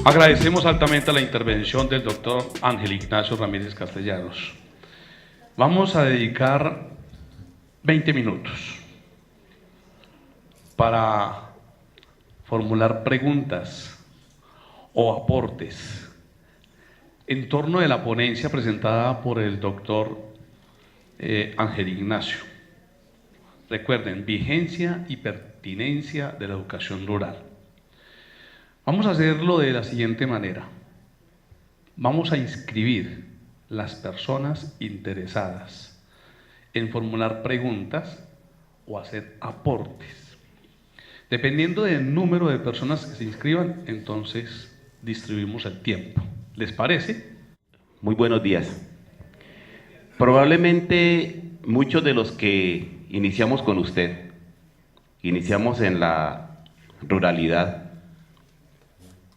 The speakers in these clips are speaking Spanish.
Agradecemos altamente la intervención del doctor Ángel Ignacio Ramírez Castellanos. Vamos a dedicar 20 minutos para formular preguntas o aportes en torno de la ponencia presentada por el doctor Ángel Ignacio. Recuerden, vigencia y pertinencia de la educación rural. Vamos a hacerlo de la siguiente manera. Vamos a inscribir las personas interesadas en formular preguntas o hacer aportes. Dependiendo del número de personas que se inscriban, entonces distribuimos el tiempo. ¿Les parece? Muy buenos días. Probablemente muchos de los que iniciamos con usted, iniciamos en la ruralidad,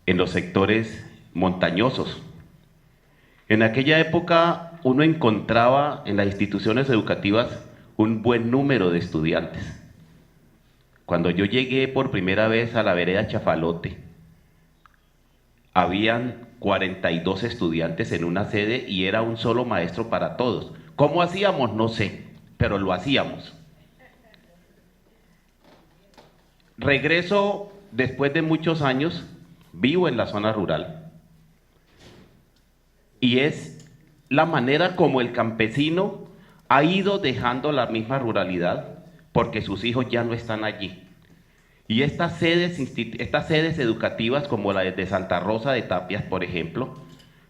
en los sectores montañosos. En aquella época uno encontraba en las instituciones educativas un buen número de estudiantes. Cuando yo llegué por primera vez a la vereda Chafalote, habían 42 estudiantes en una sede y era un solo maestro para todos. ¿Cómo hacíamos? No sé, pero lo hacíamos. Regreso después de muchos años, vivo en la zona rural y es la manera como el campesino ha ido dejando la misma ruralidad porque sus hijos ya no están allí. Y estas sedes educativas como la de Santa Rosa de Tapias, por ejemplo,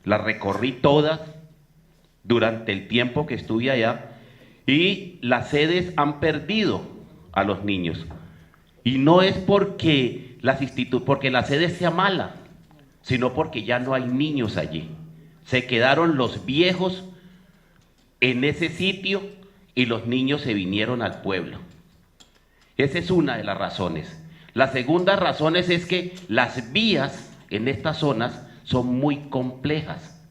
las recorrí todas durante el tiempo que estuve allá y las sedes han perdido a los niños. Y no es porque la sede sea mala, sino porque ya no hay niños allí. Se quedaron los viejos en ese sitio y los niños se vinieron al pueblo. Esa es una de las razones. La segunda razón es que las vías en estas zonas son muy complejas.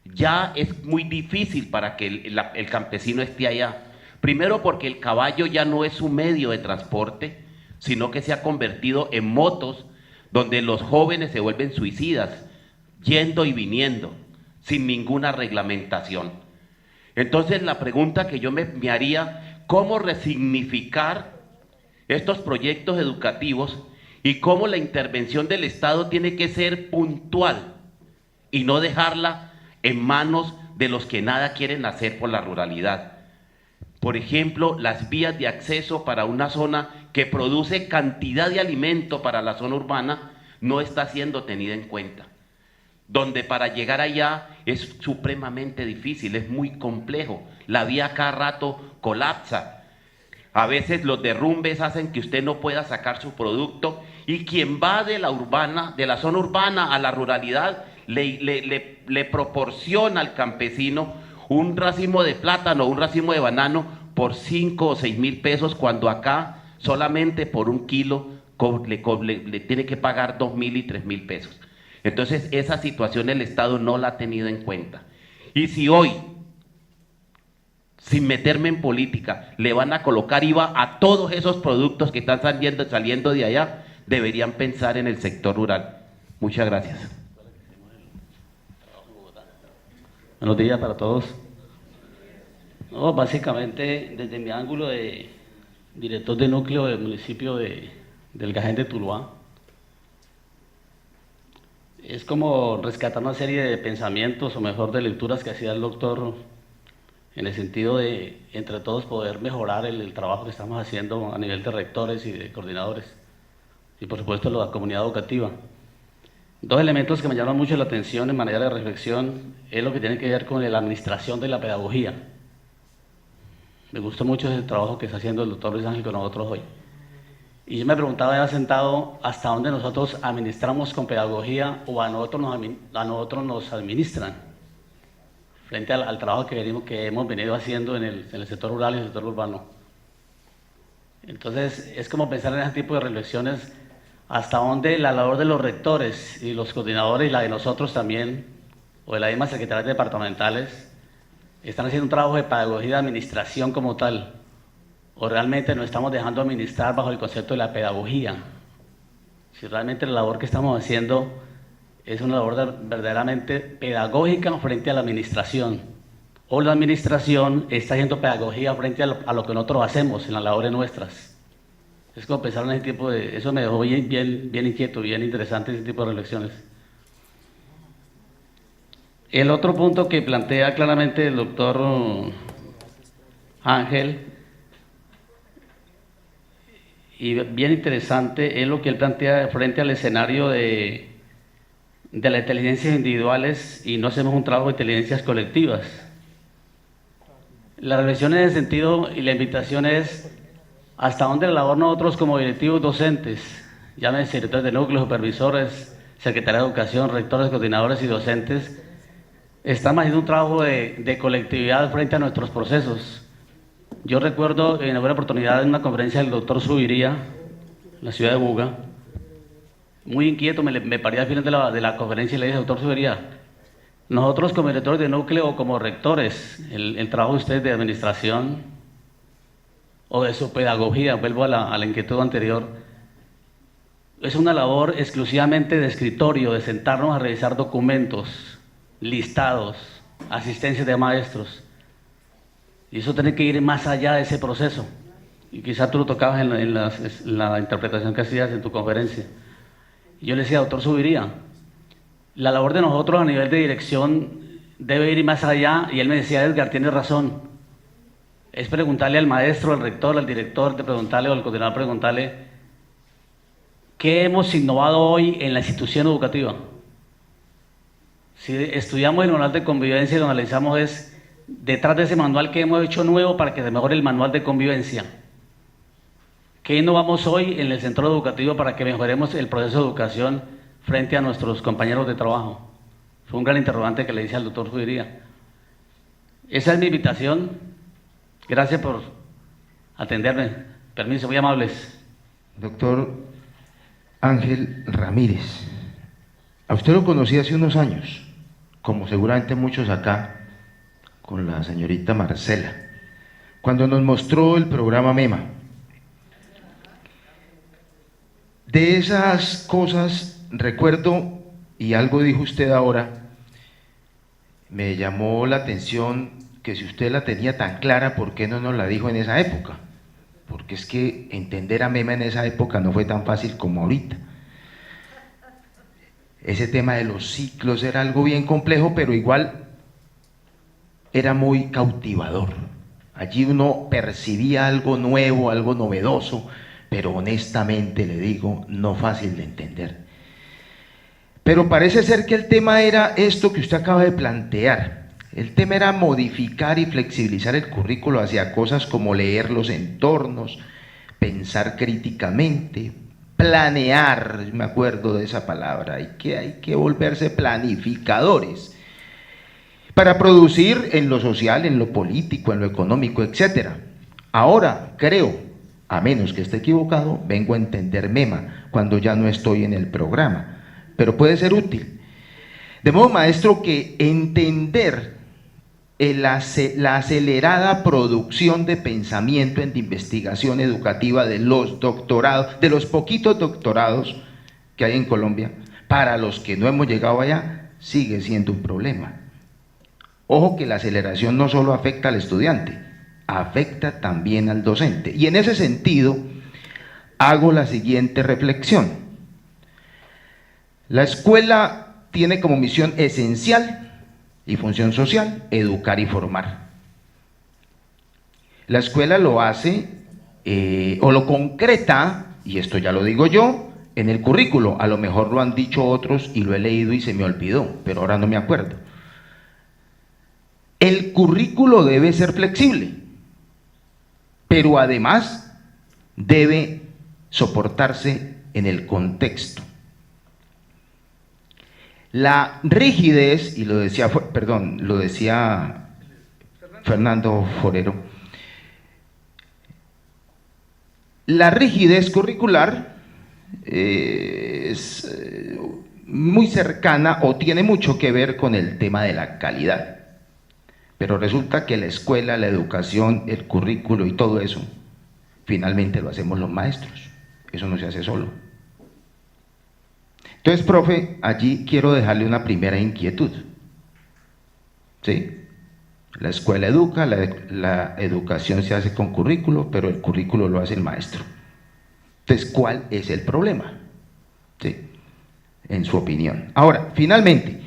Ya es muy difícil para que el campesino esté allá. Primero porque el caballo ya no es un medio de transporte, sino que se ha convertido en motos donde los jóvenes se vuelven suicidas, yendo y viniendo, sin ninguna reglamentación. Entonces la pregunta que yo me haría, ¿cómo resignificar estos proyectos educativos y cómo la intervención del Estado tiene que ser puntual y no dejarla en manos de los que nada quieren hacer por la ruralidad? Por ejemplo, las vías de acceso para una zona que produce cantidad de alimento para la zona urbana no está siendo tenida en cuenta. Donde para llegar allá es supremamente difícil, es muy complejo. La vía cada rato colapsa. A veces los derrumbes hacen que usted no pueda sacar su producto y quien va de la zona urbana a la ruralidad le proporciona al campesino un racimo de plátano, un racimo de banano por 5 o 6 mil pesos, cuando acá solamente por un kilo le tiene que pagar 2.000 y 3.000 pesos. Entonces esa situación el Estado no la ha tenido en cuenta. Y si hoy, sin meterme en política, le van a colocar IVA a todos esos productos que están saliendo de allá, deberían pensar en el sector rural. Muchas gracias. Buenos días para todos. No, básicamente, desde mi ángulo de director de núcleo del municipio del Gajén de Tuluá, es como rescatar una serie de pensamientos, o mejor de lecturas que hacía el doctor, en el sentido de entre todos poder mejorar el trabajo que estamos haciendo a nivel de rectores y de coordinadores, y por supuesto la comunidad educativa. Dos elementos que me llaman mucho la atención en manera de reflexión es lo que tiene que ver con la administración de la pedagogía. Me gusta mucho ese trabajo que está haciendo el doctor Luis Ángel con nosotros hoy. Y yo me preguntaba ya sentado hasta dónde nosotros administramos con pedagogía o a nosotros nos administran frente al trabajo que hemos venido haciendo en el sector rural y el sector urbano. Entonces es como pensar en ese tipo de reflexiones, hasta dónde la labor de los rectores y los coordinadores y la de nosotros también, o de las mismas secretarias departamentales, están haciendo un trabajo de pedagogía y de administración como tal, o realmente nos estamos dejando administrar bajo el concepto de la pedagogía. Si realmente la labor que estamos haciendo es una labor verdaderamente pedagógica frente a la administración, o la administración está haciendo pedagogía frente a lo que nosotros hacemos en las labores nuestras. Es como pensar en ese tipo de... Eso me dejó bien inquieto, bien interesante ese tipo de reflexiones. El otro punto que plantea claramente el doctor Ángel, y bien interesante, es lo que él plantea frente al escenario de las inteligencias individuales y no hacemos un trabajo de inteligencias colectivas. La reflexión en ese sentido y la invitación es hasta dónde la labor nosotros como directivos docentes, llámense directores de núcleos, supervisores, secretaría de educación, rectores, coordinadores y docentes, estamos haciendo un trabajo de colectividad frente a nuestros procesos. Yo recuerdo en alguna oportunidad en una conferencia del doctor Subiría, en la ciudad de Buga, muy inquieto, me paré al final de la conferencia y le dije, doctor Subiría, nosotros como directores de núcleo o como rectores, el trabajo de ustedes de administración o de su pedagogía, vuelvo a la inquietud anterior, es una labor exclusivamente de escritorio, de sentarnos a revisar documentos, listados, asistencias de maestros. Y eso tiene que ir más allá de ese proceso. Y quizás tú lo tocabas en la interpretación que hacías en tu conferencia. Y yo le decía, doctor Subiría, la labor de nosotros a nivel de dirección debe ir más allá. Y él me decía, Edgar, tienes razón. Es preguntarle al maestro, al rector, al director, de preguntarle, o al coordinador, preguntarle, ¿qué hemos innovado hoy en la institución educativa? Si estudiamos el manual de convivencia y lo analizamos es detrás de ese manual que hemos hecho nuevo para que se mejore el manual de convivencia. ¿Qué innovamos hoy en el centro educativo para que mejoremos el proceso de educación frente a nuestros compañeros de trabajo? Fue un gran interrogante que le hice al doctor Subiría. Esa es mi invitación. Gracias por atenderme. Permiso, muy amables. Doctor Ángel Ramírez, a usted lo conocí hace unos años, como seguramente muchos acá, con la señorita Marcela, cuando nos mostró el programa MEMA. De esas cosas recuerdo, y algo dijo usted ahora, me llamó la atención que si usted la tenía tan clara, ¿por qué no nos la dijo en esa época? Porque es que entender a MEMA en esa época no fue tan fácil como ahorita. Ese tema de los ciclos era algo bien complejo, pero igual era muy cautivador. Allí uno percibía algo nuevo, algo novedoso, pero honestamente le digo, no fácil de entender. Pero parece ser que el tema era esto que usted acaba de plantear. El tema era modificar y flexibilizar el currículo hacia cosas como leer los entornos, pensar críticamente, planear, me acuerdo de esa palabra, hay que volverse planificadores para producir en lo social, en lo político, en lo económico, etc. Ahora, creo, a menos que esté equivocado, vengo a entender MEMA cuando ya no estoy en el programa, pero puede ser útil. De modo, maestro, que entender la acelerada producción de pensamiento en investigación educativa de los doctorados, de los poquitos doctorados que hay en Colombia, para los que no hemos llegado allá, sigue siendo un problema. Ojo que la aceleración no solo afecta al estudiante, afecta también al docente. Y en ese sentido, hago la siguiente reflexión. La escuela tiene como misión esencial y función social educar y formar. La escuela lo hace o lo concreta, y esto ya lo digo yo, en el currículo. A lo mejor lo han dicho otros y lo he leído y se me olvidó, pero ahora no me acuerdo. El currículo debe ser flexible, pero además debe soportarse en el contexto. La rigidez, y lo decía Fernando Forero, la rigidez curricular es muy cercana o tiene mucho que ver con el tema de la calidad. Pero resulta que la escuela, la educación, el currículo y todo eso, finalmente lo hacemos los maestros. Eso no se hace solo. Entonces, profe, allí quiero dejarle una primera inquietud. ¿Sí? La escuela educa, la educación se hace con currículo, pero el currículo lo hace el maestro. Entonces, ¿cuál es el problema? ¿Sí? En su opinión. Ahora, finalmente,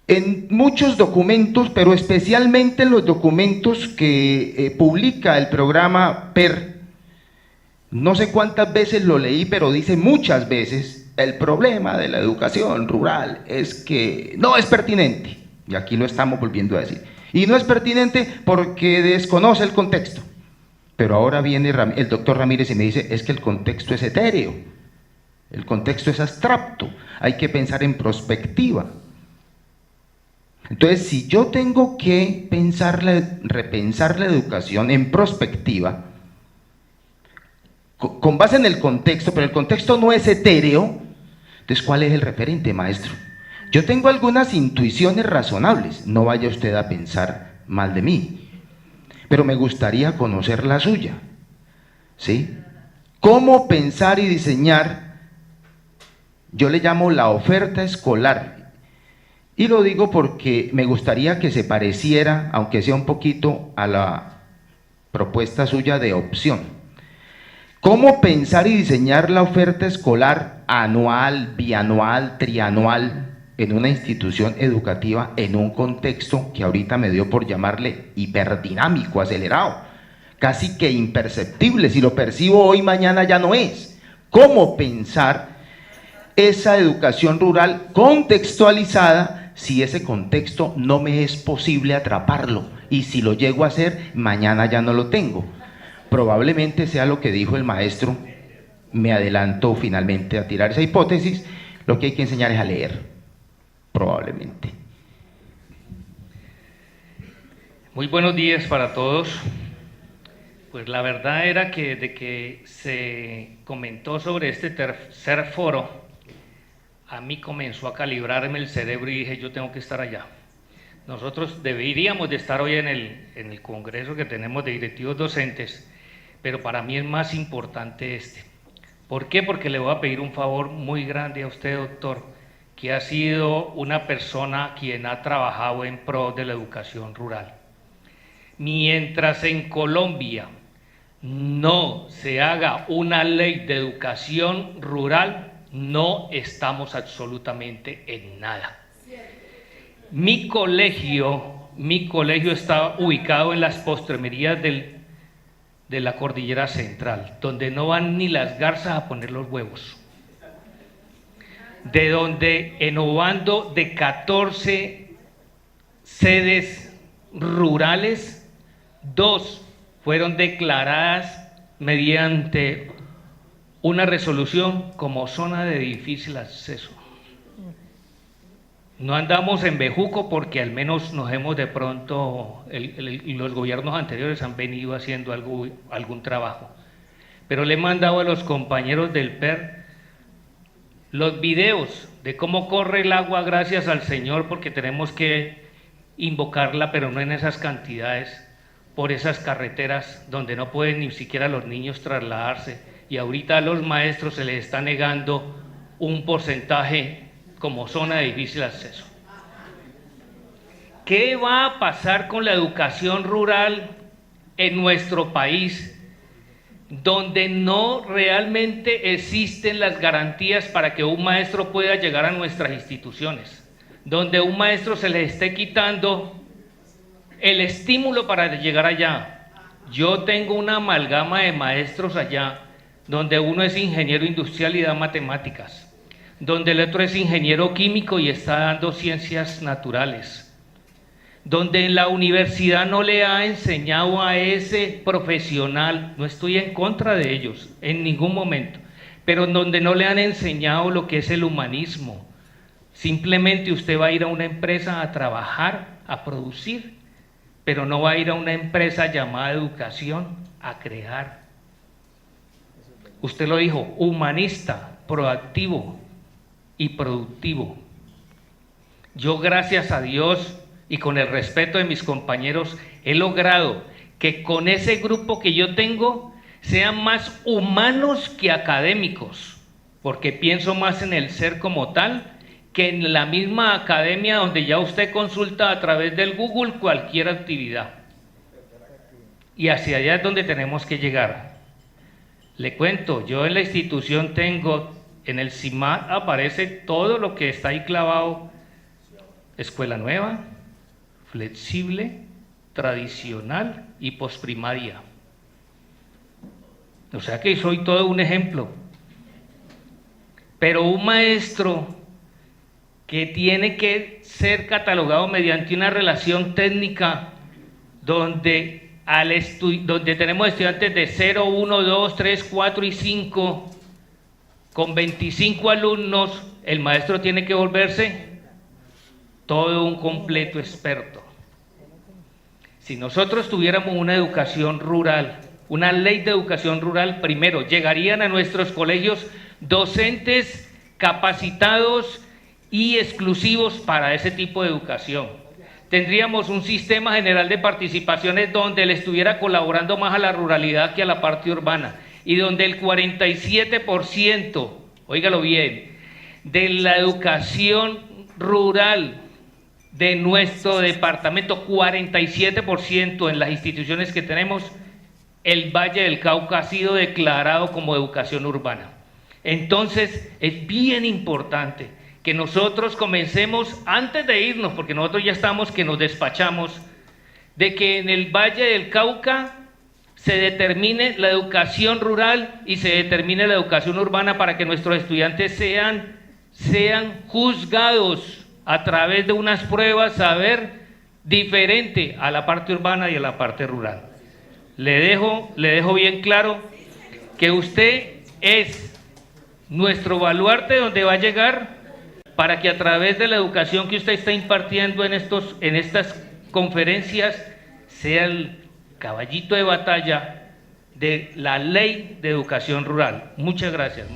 en muchos documentos, pero especialmente en los documentos que publica el programa PER, no sé cuántas veces lo leí, pero dice muchas veces, el problema de la educación rural es que no es pertinente. Y aquí lo estamos volviendo a decir. Y no es pertinente porque desconoce el contexto. Pero ahora viene el doctor Ramírez y me dice, es que el contexto es etéreo, el contexto es abstracto, hay que pensar en prospectiva. Entonces, si yo tengo que repensar la educación en prospectiva, con base en el contexto, pero el contexto no es etéreo, entonces, ¿cuál es el referente, maestro? Yo tengo algunas intuiciones razonables, no vaya usted a pensar mal de mí, pero me gustaría conocer la suya, ¿sí? ¿Cómo pensar y diseñar? Yo le llamo la oferta escolar, y lo digo porque me gustaría que se pareciera, aunque sea un poquito, a la propuesta suya de opción. ¿Cómo pensar y diseñar la oferta escolar anual, bianual, trianual en una institución educativa en un contexto que ahorita me dio por llamarle hiperdinámico, acelerado, casi que imperceptible? Si lo percibo hoy, mañana ya no es. ¿Cómo pensar esa educación rural contextualizada si ese contexto no me es posible atraparlo? Y si lo llego a hacer, mañana ya no lo tengo. Probablemente sea lo que dijo el maestro, me adelanto finalmente a tirar esa hipótesis, lo que hay que enseñar es a leer, probablemente. Muy buenos días para todos. Pues la verdad era que desde que se comentó sobre este tercer foro, a mí comenzó a calibrarme el cerebro y dije, yo tengo que estar allá. Nosotros deberíamos de estar hoy en el congreso que tenemos de directivos docentes, pero para mí es más importante este. ¿Por qué? Porque le voy a pedir un favor muy grande a usted, doctor, que ha sido una persona quien ha trabajado en pro de la educación rural. Mientras en Colombia no se haga una ley de educación rural, no estamos absolutamente en nada. Mi colegio está ubicado en las postrimerías de la Cordillera Central, donde no van ni las garzas a poner los huevos. De donde en Obando, de 14 sedes rurales, 2 fueron declaradas mediante una resolución como zona de difícil acceso. No andamos en bejuco porque al menos nos hemos de pronto, los gobiernos anteriores han venido haciendo algún trabajo. Pero le he mandado a los compañeros del PER los videos de cómo corre el agua gracias al Señor, porque tenemos que invocarla, pero no en esas cantidades, por esas carreteras donde no pueden ni siquiera los niños trasladarse. Y ahorita a los maestros se les está negando un porcentaje como zona de difícil acceso. ¿Qué va a pasar con la educación rural en nuestro país, donde no realmente existen las garantías para que un maestro pueda llegar a nuestras instituciones, donde a un maestro se le esté quitando el estímulo para llegar allá? Yo tengo una amalgama de maestros allá, donde uno es ingeniero industrial y da matemáticas, donde el otro es ingeniero químico y está dando ciencias naturales, donde en la universidad no le ha enseñado a ese profesional, no estoy en contra de ellos en ningún momento, pero donde no le han enseñado lo que es el humanismo. Simplemente usted va a ir a una empresa a trabajar, a producir, pero no va a ir a una empresa llamada educación a crear. Usted lo dijo, humanista, proactivo y productivo. Yo, gracias a Dios y con el respeto de mis compañeros, he logrado que con ese grupo que yo tengo sean más humanos que académicos. porque pienso más en el ser como tal que en la misma academia donde ya usted consulta a través del Google cualquier actividad. Y hacia allá es donde tenemos que llegar. Le cuento, yo en la institución tengo, en el CIMAD aparece todo lo que está ahí clavado: escuela nueva, flexible, tradicional y posprimaria. O sea que soy todo un ejemplo. Pero un maestro que tiene que ser catalogado mediante una relación técnica donde tenemos estudiantes de 0, 1, 2, 3, 4 y 5, con 25 alumnos, el maestro tiene que volverse todo un completo experto. Si nosotros tuviéramos una educación rural, una ley de educación rural, primero, llegarían a nuestros colegios docentes capacitados y exclusivos para ese tipo de educación. Tendríamos un sistema general de participaciones donde él estuviera colaborando más a la ruralidad que a la parte urbana, y donde el 47%, óigalo bien, de la educación rural de nuestro departamento, 47% en las instituciones que tenemos, el Valle del Cauca ha sido declarado como educación urbana. Entonces es bien importante que nosotros comencemos, antes de irnos, porque nosotros ya estamos que nos despachamos, de que en el Valle del Cauca se determine la educación rural y se determine la educación urbana para que nuestros estudiantes sean juzgados a través de unas pruebas, saber diferente a la parte urbana y a la parte rural. Le dejo bien claro que usted es nuestro baluarte donde va a llegar, para que a través de la educación que usted está impartiendo en estas conferencias sea el caballito de batalla de la ley de educación rural. Muchas gracias.